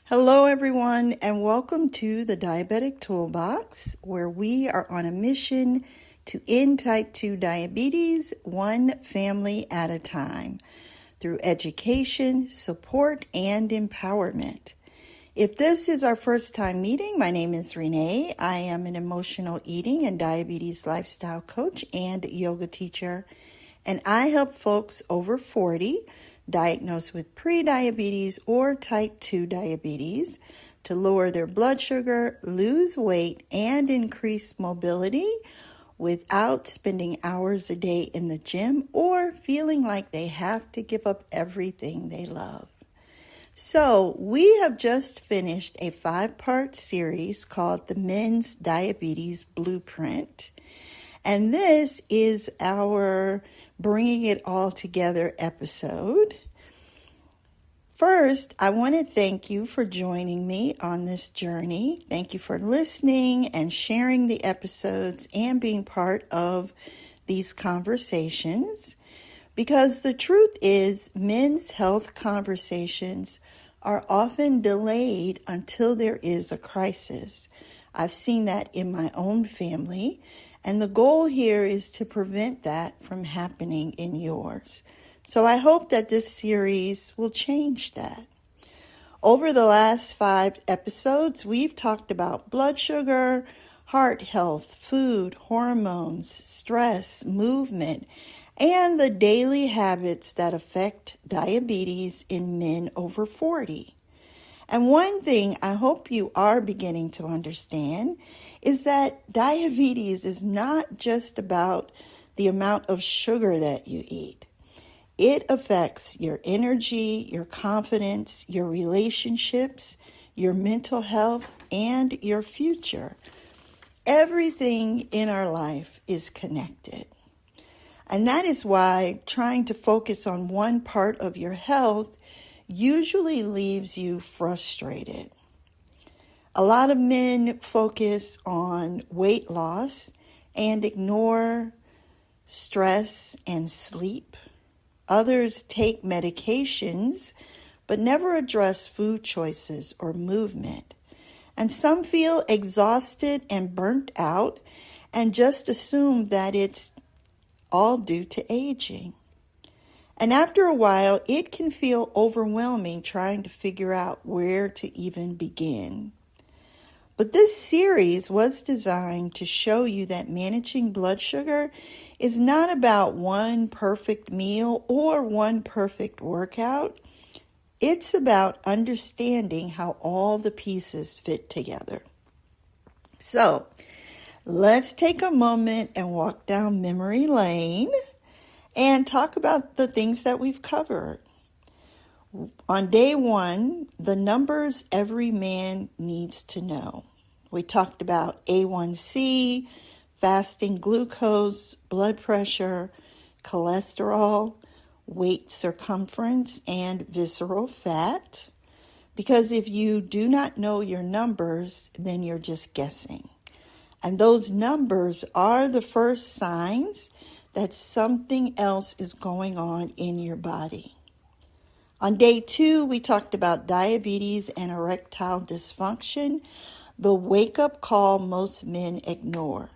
Hello, everyone, and welcome to the Diabetic Toolbox, where we are on a mission to end type 2 diabetes one family at a time through education, support, and empowerment. If this is our first time meeting, my name is Renee. I am an emotional eating and diabetes lifestyle coach and yoga teacher, and I help folks over 40 diagnosed with prediabetes or type 2 diabetes to lower their blood sugar, lose weight, and increase mobility without spending hours a day in the gym or feeling like they have to give up everything they love. So we have just finished a 5-part series called the Men's Diabetes Blueprint. And this is our Bringing It All Together episode. First, I want to thank you for joining me on this journey. Thank you for listening and sharing the episodes and being part of these conversations. Because the truth is, men's health conversations are often delayed until there is a crisis. I've seen that in my own family. And the goal here is to prevent that from happening in yours. So I hope that this series will change that. Over the last 5 episodes, we've talked about blood sugar, heart health, food, hormones, stress, movement, and the daily habits that affect diabetes in men over 40. And one thing I hope you are beginning to understand is that diabetes is not just about the amount of sugar that you eat. It affects your energy, your confidence, your relationships, your mental health, and your future. Everything in our life is connected. And that is why trying to focus on one part of your health usually leaves you frustrated. A lot of men focus on weight loss and ignore stress and sleep. Others take medications but never address food choices or movement. And some feel exhausted and burnt out and just assume that it's all due to aging. And after a while, it can feel overwhelming trying to figure out where to even begin. But this series was designed to show you that managing blood sugar is not about one perfect meal or one perfect workout. It's about understanding how all the pieces fit together. So, let's take a moment and walk down memory lane and talk about the things that we've covered. On day 1, the numbers every man needs to know. We talked about A1C, fasting glucose, blood pressure, cholesterol, weight circumference, and visceral fat. Because if you do not know your numbers, then you're just guessing. And those numbers are the first signs that something else is going on in your body. On day 2, we talked about diabetes and erectile dysfunction, the wake-up call most men ignore.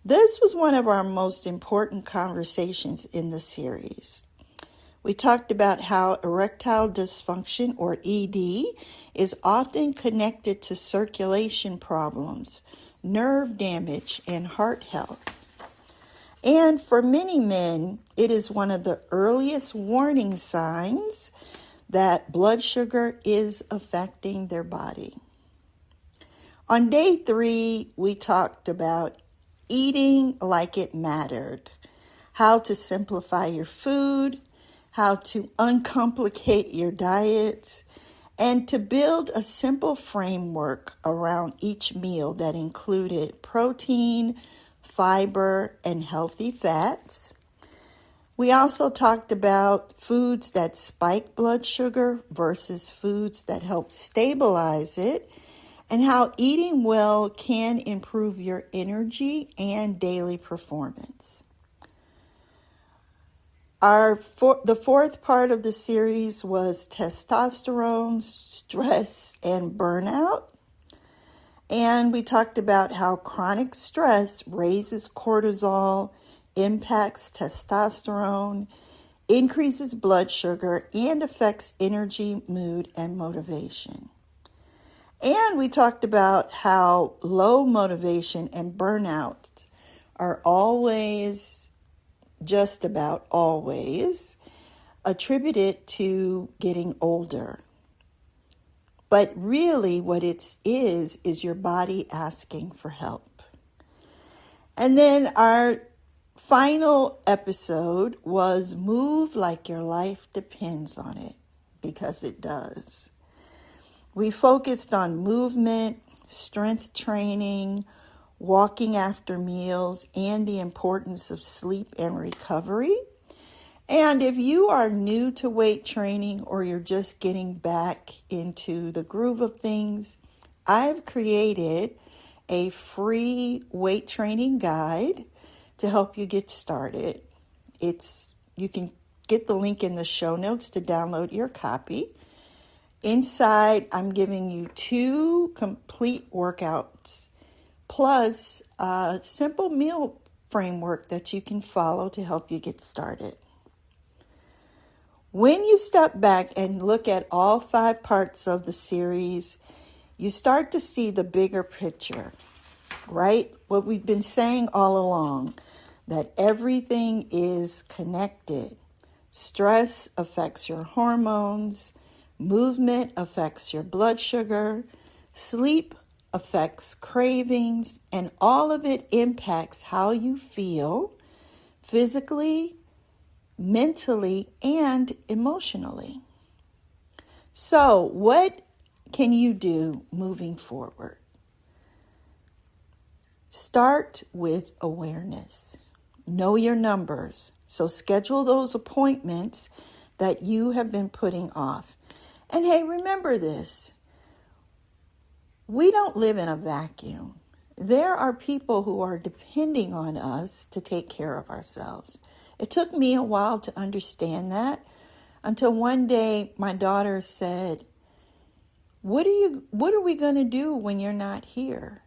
This was one of our most important conversations in the series. We talked about how erectile dysfunction, or ED, is often connected to circulation problems, nerve damage, and heart health. And for many men, it is one of the earliest warning signs that blood sugar is affecting their body. On day 3, we talked about eating like it mattered, how to simplify your food, how to uncomplicate your diets, and to build a simple framework around each meal that included protein, fiber, and healthy fats. We also talked about foods that spike blood sugar versus foods that help stabilize it, and how eating well can improve your energy and daily performance. The fourth part of the series was testosterone, stress, and burnout. And we talked about how chronic stress raises cortisol, impacts testosterone, increases blood sugar, and affects energy, mood, and motivation. And we talked about how low motivation and burnout are always, just about always, attributed to getting older. But really what it is your body asking for help. And then our final episode was Move Like Your Life Depends on It, because it does. We focused on movement, strength training, walking after meals, and the importance of sleep and recovery. And if you are new to weight training or you're just getting back into the groove of things, I've created a free weight training guide to help you get started. You can get the link in the show notes to download your copy. Inside, I'm giving you 2 complete workouts plus a simple meal framework that you can follow to help you get started. When you step back and look at all 5 parts of the series, you start to see the bigger picture, right? What we've been saying all along, that everything is connected. Stress affects your hormones. Movement affects your blood sugar. Sleep affects cravings. And all of it impacts how you feel physically, mentally, and emotionally. So, what can you do moving forward? Start with awareness. Know your numbers. So schedule those appointments that you have been putting off. And hey, remember this. We don't live in a vacuum. There are people who are depending on us to take care of ourselves. It took me a while to understand that until one day my daughter said, what are we going to do when you're not here?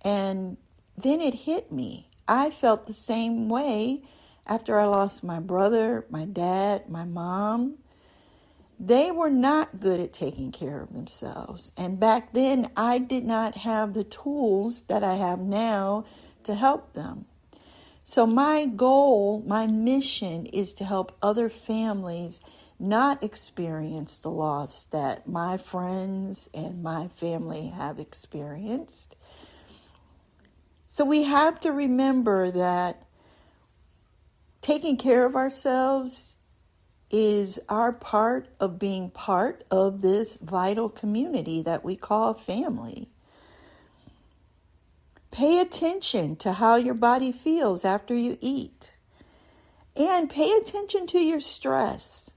And then it hit me. I felt the same way after I lost my brother, my dad, my mom. They were not good at taking care of themselves. And back then, I did not have the tools that I have now to help them. So my goal, my mission is to help other families not experience the loss that my friends and my family have experienced. So we have to remember that taking care of ourselves is our part of being part of this vital community that we call family. Pay attention to how your body feels after you eat. And pay attention to your stress.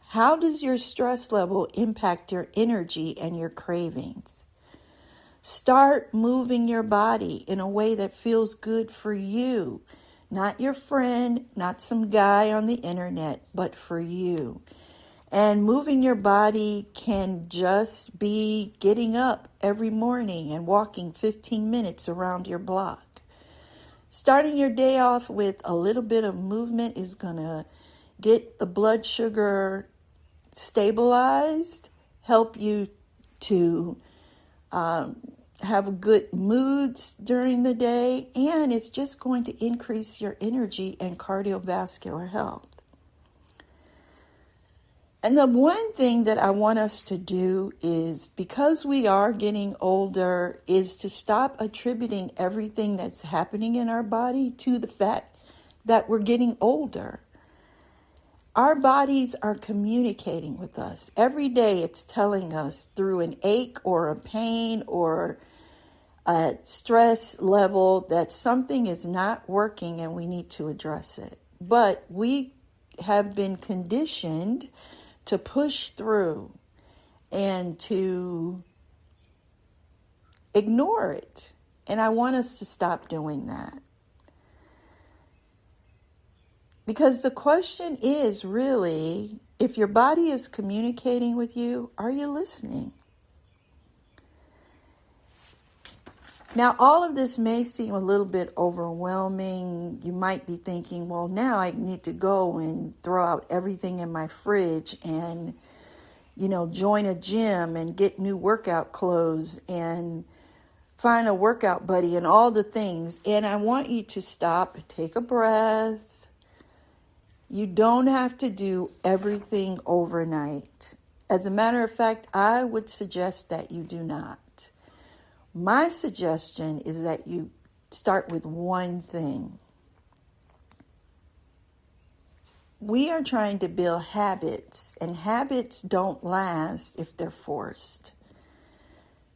How does your stress level impact your energy and your cravings? Start moving your body in a way that feels good for you. Not your friend, not some guy on the internet, but for you. And moving your body can just be getting up every morning and walking 15 minutes around your block. Starting your day off with a little bit of movement is going to get the blood sugar stabilized, help you to have good moods during the day, and it's just going to increase your energy and cardiovascular health. And the one thing that I want us to do is, because we are getting older, is to stop attributing everything that's happening in our body to the fact that we're getting older. Our bodies are communicating with us. Every day it's telling us through an ache or a pain or a stress level that something is not working and we need to address it. But we have been conditioned to push through and to ignore it. And I want us to stop doing that. Because the question is really, if your body is communicating with you, are you listening? Now, all of this may seem a little bit overwhelming. You might be thinking, well, now I need to go and throw out everything in my fridge and, join a gym and get new workout clothes and find a workout buddy and all the things. And I want you to stop, take a breath. You don't have to do everything overnight. As a matter of fact, I would suggest that you do not. My suggestion is that you start with one thing. We are trying to build habits, and habits don't last if they're forced.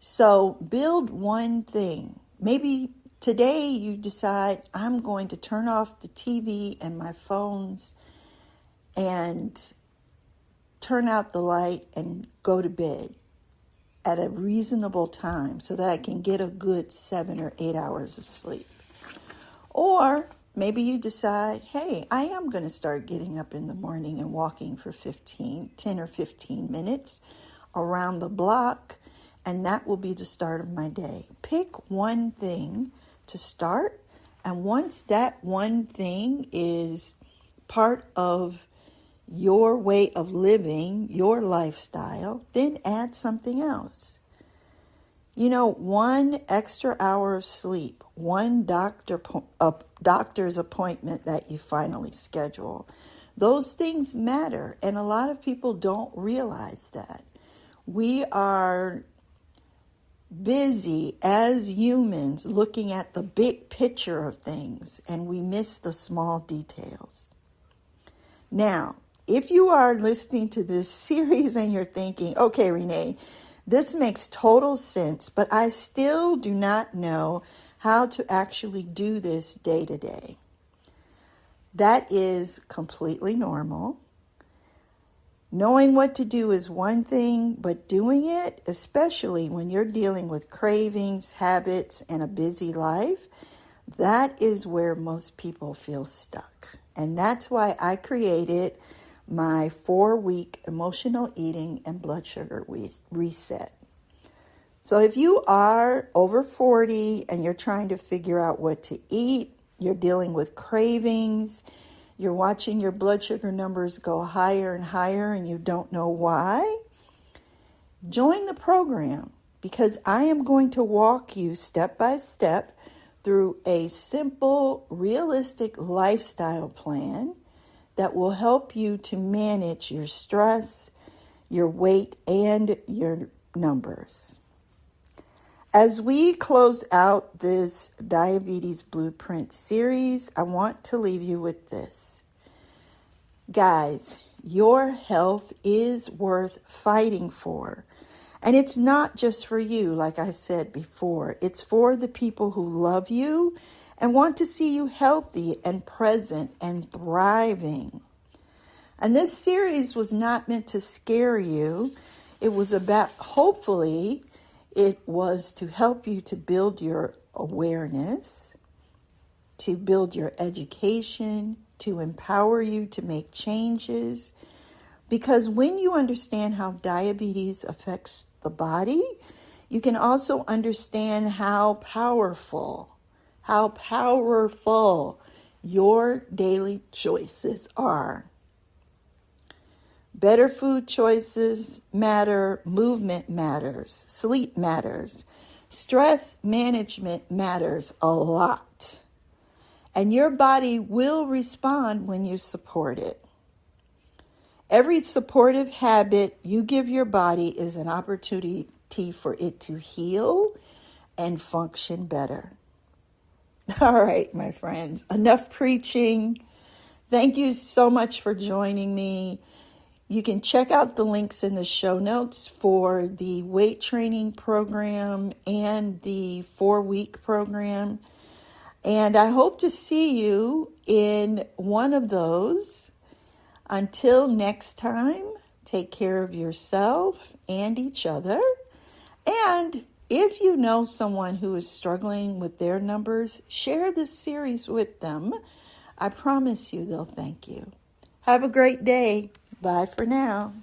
So build one thing. Maybe today you decide, I'm going to turn off the TV and my phones and turn out the light and go to bed at a reasonable time so that I can get a good 7 or 8 hours of sleep. Or maybe you decide, hey, I am going to start getting up in the morning and walking for 10 or 15 minutes around the block, and that will be the start of my day. Pick one thing to start, and once that one thing is part of your way of living, your lifestyle, then add something else. 1 extra hour of sleep, one doctor's appointment that you finally schedule. Those things matter, and a lot of people don't realize that. We are busy as humans looking at the big picture of things, and we miss the small details. Now, if you are listening to this series and you're thinking, okay, Renee, this makes total sense, but I still do not know how to actually do this day to day. That is completely normal. Knowing what to do is one thing, but doing it, especially when you're dealing with cravings, habits, and a busy life, that is where most people feel stuck. And that's why I created my 4-week emotional eating and blood sugar reset. So if you are over 40 and you're trying to figure out what to eat, you're dealing with cravings, you're watching your blood sugar numbers go higher and higher and you don't know why, join the program, because I am going to walk you step by step through a simple, realistic lifestyle plan that will help you to manage your stress, your weight, and your numbers. As we close out this Diabetes Blueprint series, I want to leave you with this. Guys, your health is worth fighting for. And it's not just for you, like I said before. It's for the people who love you and want to see you healthy and present and thriving. And this series was not meant to scare you. It was about, hopefully, it was to help you to build your awareness, to build your education, to empower you to make changes. Because when you understand how diabetes affects the body, you can also understand how powerful your daily choices are. Better food choices matter, movement matters, sleep matters, stress management matters a lot. And your body will respond when you support it. Every supportive habit you give your body is an opportunity for it to heal and function better. All right, my friends, enough preaching. Thank you so much for joining me. You can check out the links in the show notes for the weight training program and the 4-week program. And I hope to see you in one of those. Until next time, take care of yourself and each other. And if you know someone who is struggling with their numbers, share this series with them. I promise you they'll thank you. Have a great day. Bye for now.